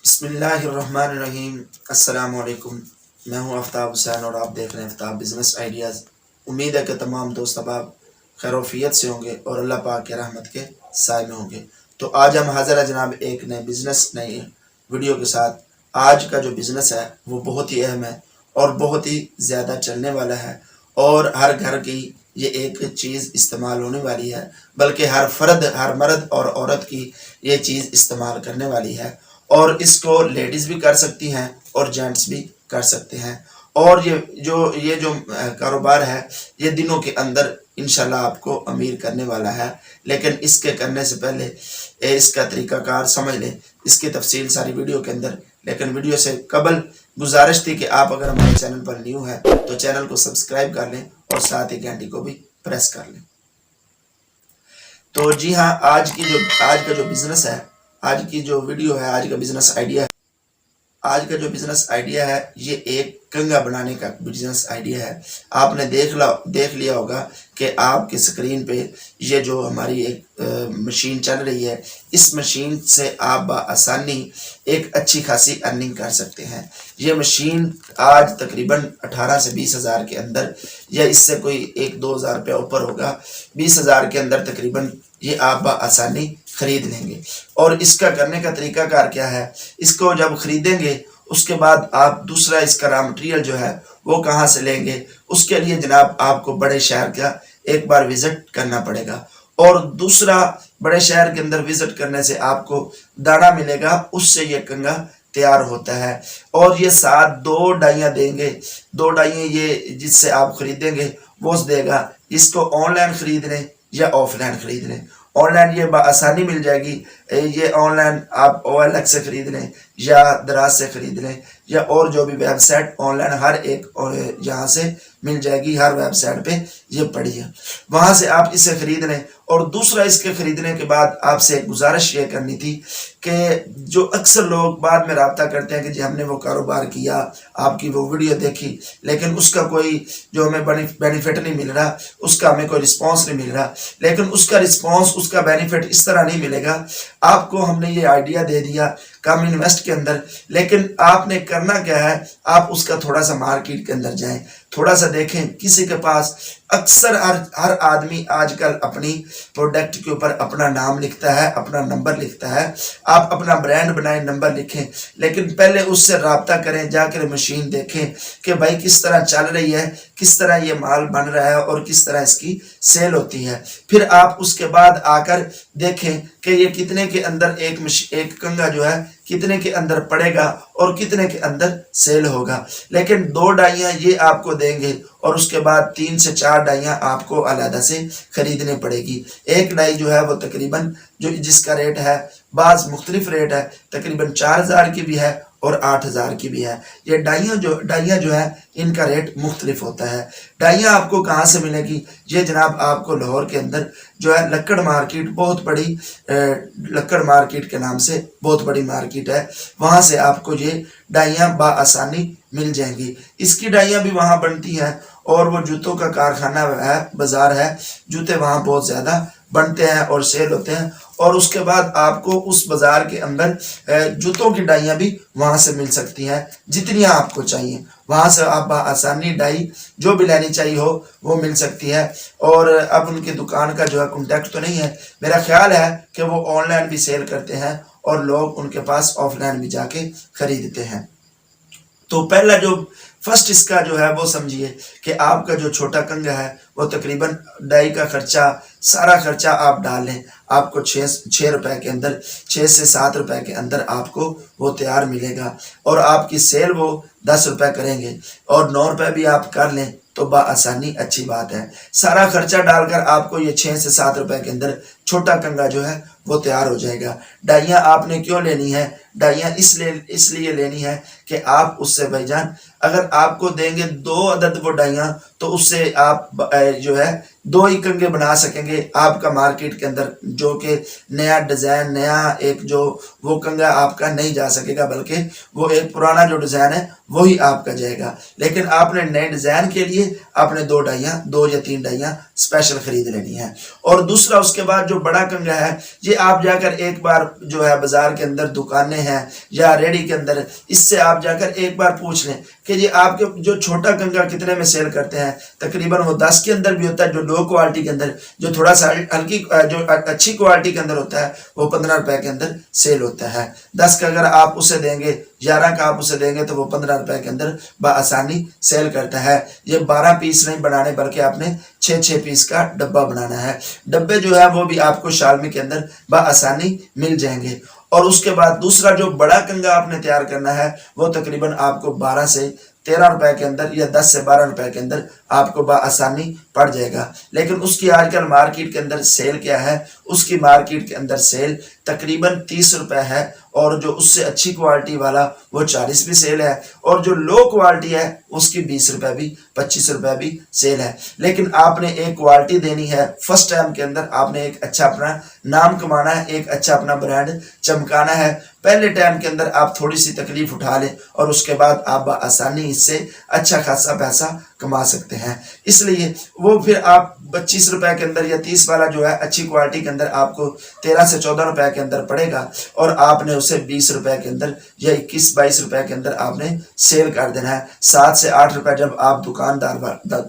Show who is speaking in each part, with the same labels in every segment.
Speaker 1: बिस्मिल्लाहिर्रहमानिर्रहीम। अस्सलाम वालेकुम। मैं हूं आफ्ताब हुसैन और आप देख रहे हैं आफ्ताब बिजनेस आइडियाज़। उम्मीद है कि तमाम दोस्त अहबाब खैरोफियत से होंगे और अल्लाह पाक के रहमत के साए में होंगे। तो आज हम हाज़िर है जनाब एक नए बिज़नेस नई वीडियो के साथ। आज का जो बिज़नेस है वो बहुत ही अहम है और बहुत ही ज़्यादा चलने वाला है और हर घर की ये एक चीज़ इस्तेमाल होने वाली है, बल्कि हर फर्द, हर मर्द और औरत की ये चीज़ इस्तेमाल करने वाली है। और इसको लेडीज़ भी कर सकती हैं और जेंट्स भी कर सकते हैं। और ये जो कारोबार है ये दिनों के अंदर इंशाल्लाह आपको अमीर करने वाला है। लेकिन इसके करने से पहले इसका तरीक़ाकार समझ लें, इसकी तफसील सारी वीडियो के अंदर। लेकिन वीडियो से कबल गुजारिश थी कि आप अगर हमारे चैनल पर न्यू हैं तो चैनल को सब्सक्राइब कर लें और साथ ही घंटी को भी प्रेस कर लें। तो जी हाँ, आज का जो बिज़नेस है, आज की जो वीडियो है, आज का बिज़नेस आइडिया है, आज का जो बिज़नेस आइडिया है ये एक कंघा बनाने का बिज़नेस आइडिया है। आपने देख लिया होगा कि आपकी स्क्रीन पे ये जो हमारी एक मशीन चल रही है, इस मशीन से आप आसानी एक अच्छी खासी अर्निंग कर सकते हैं। ये मशीन आज तकरीबन 18 से 20 हज़ार के अंदर, या इससे कोई 1-2 हज़ार रुपया ऊपर होगा, 20 हज़ार के अंदर तकरीबन ये आप आसानी खरीद लेंगे। और इसका करने का तरीका कार क्या है, इसको जब खरीदेंगे उसके बाद आप दूसरा इसका रॉ मटेरियल जो है वो कहाँ से लेंगे, उसके लिए जनाब आपको बड़े शहर का एक बार विज़िट करना पड़ेगा। और दूसरा, बड़े शहर के अंदर विज़िट करने से आपको दाना मिलेगा, उससे ये कंघा तैयार होता है। और ये साथ 2 डाइयाँ देंगे, 2 डाइयाँ ये जिससे आप खरीदेंगे वो देगा। इसको ऑनलाइन खरीद लें या ऑफलाइन खरीद लें। ऑनलाइन ये आसानी मिल जाएगी, ये ऑनलाइन आप OLX से खरीद लें या दराज से खरीद लें, या और जो भी वेबसाइट ऑनलाइन हर एक यहाँ से मिल जाएगी, हर वेबसाइट पे ये पड़ी है, वहाँ से आप इसे खरीद लें। और दूसरा, इसके खरीदने के बाद आपसे एक गुजारिश ये करनी थी कि जो अक्सर लोग बाद में रब्ता करते हैं कि जी हमने वो कारोबार किया, आपकी वो वीडियो देखी, लेकिन उसका कोई जो हमें बेनिफिट नहीं मिल रहा, उसका हमें कोई रिस्पॉन्स नहीं मिल रहा। लेकिन उसका रिस्पॉन्स, उसका बेनिफिट इस तरह नहीं मिलेगा। आपको हमने ये आइडिया दे दिया कम इन्वेस्ट के अंदर, लेकिन आपने करना क्या है, आप उसका थोड़ा सा मार्केट के अंदर जाएं, थोड़ा सा देखें किसी के पास। अक्सर हर आदमी आजकल अपनी प्रोडक्ट के ऊपर अपना नाम लिखता है, अपना नंबर लिखता है। आप अपना ब्रांड बनाएं, नंबर लिखें, लेकिन पहले उससे रब्ता करें, जाकर मशीन देखें कि भाई किस तरह चल रही है, किस तरह ये माल बन रहा है और किस तरह इसकी सेल होती है। फिर आप उसके बाद आकर देखें कि ये कितने के अंदर एक कंघा जो है कितने के अंदर पड़ेगा और कितने के अंदर सेल होगा। लेकिन 2 डाइयाँ ये आपको देंगे और उसके बाद 3 से 4 डाइयाँ आपको अलग से खरीदने पड़ेगी। एक डाई जो है वो तकरीबन जो जिसका रेट है, बाज़ मुख्तलिफ रेट है, तकरीबन 4000 की भी है और 8000 की भी है। ये डाइयाँ जो है इनका रेट मुख्तलिफ होता है। डाइयाँ आपको कहाँ से मिलेगी, ये जनाब आपको लाहौर के अंदर जो है लक्कड़ मार्केट, बहुत बड़ी लक्कड़ मार्केट के नाम से बहुत बड़ी मार्केट है, वहाँ से आपको ये डाइयाँ बाआसानी मिल जाएंगी। इसकी डाइयाँ भी वहाँ बनती हैं और वो जूतों का कारखाना है, बाज़ार है, जूते वहाँ बहुत ज़्यादा बनते हैं और सेल होते हैं। और उसके बाद आपको उस बाज़ार के अंदर जूतों की डाइयाँ भी वहाँ से मिल सकती हैं, जितनी आपको चाहिए वहाँ से आप आसानी डाई जो भी लेनी चाहिए हो वो मिल सकती है। और अब उनकी दुकान का जो है कॉन्टैक्ट तो नहीं है, मेरा ख्याल है कि वो ऑनलाइन भी सेल करते हैं और लोग उनके पास ऑफलाइन भी जाके खरीदते हैं। तो पहला जो फर्स्ट इसका जो है वो समझिए कि आपका जो छोटा कंघा है वो तकरीबन डाई का खर्चा, सारा खर्चा आप डालें, आपको 6 रुपए के अंदर, 6 से 7 रुपए के अंदर आपको वो तैयार मिलेगा। और आपकी सेल वो 10 रुपए करेंगे और 9 रुपए भी आप कर लें तो बाआसानी अच्छी बात है। सारा खर्चा डालकर आपको ये 6 से 7 रुपए के अंदर छोटा कंघा जो है वो तैयार हो जाएगा। डाइयाँ आपने क्यों लेनी है, डाइयाँ इसलिए लेनी है कि आप उससे भाईजान अगर आपको देंगे 2 अदद वो डाइयाँ, तो उससे आप जो है 2 ही कंघे बना सकेंगे आपका मार्केट के अंदर, जो कि नया डिज़ाइन, नया एक जो वो कंघा आपका नहीं जा सकेगा, बल्कि वो एक पुराना जो डिज़ाइन है वही आपका जाएगा। लेकिन आपने नए डिज़ाइन के लिए आपने 2 डाइयाँ, 2 या 3 डाइयाँ स्पेशल खरीद लेनी है। और दूसरा उसके बाद जो बड़ा कंघा है, ये आप जाकर एक बार जो है बाजार के अंदर दुकानें हैं या रेडी के अंदर, इससे आप जाकर एक बार पूछ लें कि ये आपके जो छोटा कंघा कितने में सेल करते हैं। तकरीबन वो 10 के अंदर भी होता है, जो लो क्वालिटी के अंदर, जो थोड़ा सा हल्की जो अच्छी क्वालिटी के अंदर होता है वो 15 रुपए के अंदर सेल होता है। 10 का अगर आप उसे देंगे, 11 का आप उसे देंगे तो वो 15 रुपए के अंदर बआसानी सेल करता है। ये 12 पीस नहीं बनाने, बल्कि आपने 6-6 पीस का डब्बा बनाना है। डब्बे जो है वो भी आपको शालमी के अंदर बआसानी मिल जाएंगे। और उसके बाद दूसरा जो बड़ा कंघा आपने तैयार करना है वो तकरीबन आपको 12 से 13 रुपए के अंदर या 10 से 12 रुपए के अंदर आपको बआसानी पड़ जाएगा। लेकिन उसकी आजकल मार्केट के अंदर सेल क्या है, उसकी मार्केट के अंदर सेल तकरीबन 30 रुपए है, और जो उससे अच्छी क्वालिटी वाला वो 40 भी सेल है, और जो लो क्वालिटी है उसकी 20 रुपए भी, 25 रुपए भी सेल है। लेकिन आपने एक क्वालिटी देनी है। फर्स्ट टाइम के अंदर आपने एक अच्छा अपना नाम कमाना है, एक अच्छा अपना ब्रांड चमकाना है। पहले टाइम के अंदर आप थोड़ी सी तकलीफ उठा लें और उसके बाद आप आसानी इससे अच्छा खासा पैसा कमा सकते हैं। इसलिए वो फिर आप 25 रुपए के अंदर या 30 वाला जो है अच्छी क्वालिटी के अंदर आपको 13 से 14 रुपए के अंदर पड़ेगा, और आपने उसे 20 रुपए के अंदर या 21-22 रुपए के अंदर आपने सेल कर देना है। 7 से 8 रुपए जब आप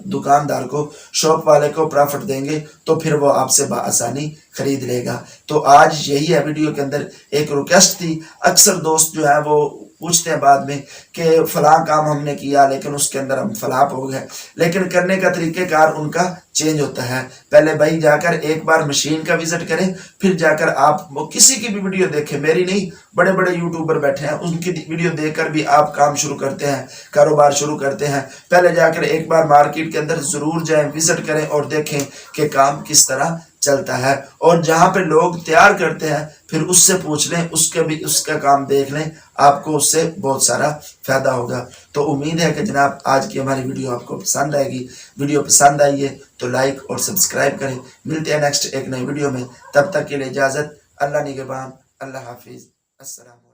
Speaker 1: दुकानदार को, शॉप वाले को प्रॉफिट देंगे तो फिर वो आपसे बआसानी खरीद लेगा। तो आज यही है वीडियो के अंदर एक रिक्वेस्ट थी। अक्सर दोस्त जो है वो पूछते हैं बाद में कि फलां काम हमने किया लेकिन उसके अंदर हम फ्लॉप हो गए, लेकिन करने का तरीक़ेकार उनका चेंज होता है। पहले भाई जाकर एक बार मशीन का विजिट करें, फिर जाकर आप किसी की भी वीडियो देखें, मेरी नहीं, बड़े बड़े यूट्यूबर बैठे हैं उनकी वीडियो देखकर भी आप काम शुरू करते हैं, कारोबार शुरू करते हैं। पहले जाकर एक बार मार्केट के अंदर ज़रूर जाएं, विजिट करें और देखें कि काम किस तरह चलता है। और जहाँ पे लोग तैयार करते हैं फिर उससे पूछ लें, उसका काम देख लें, आपको उससे बहुत सारा फायदा होगा। तो उम्मीद है कि जनाब आज की हमारी वीडियो आपको पसंद आएगी। वीडियो पसंद आई है तो लाइक और सब्सक्राइब करें। मिलते हैं नेक्स्ट एक नई वीडियो में, तब तक के लिए इजाज़त। अल्लाह निगहबान, अल्लाह हाफिज़, अस्सलाम।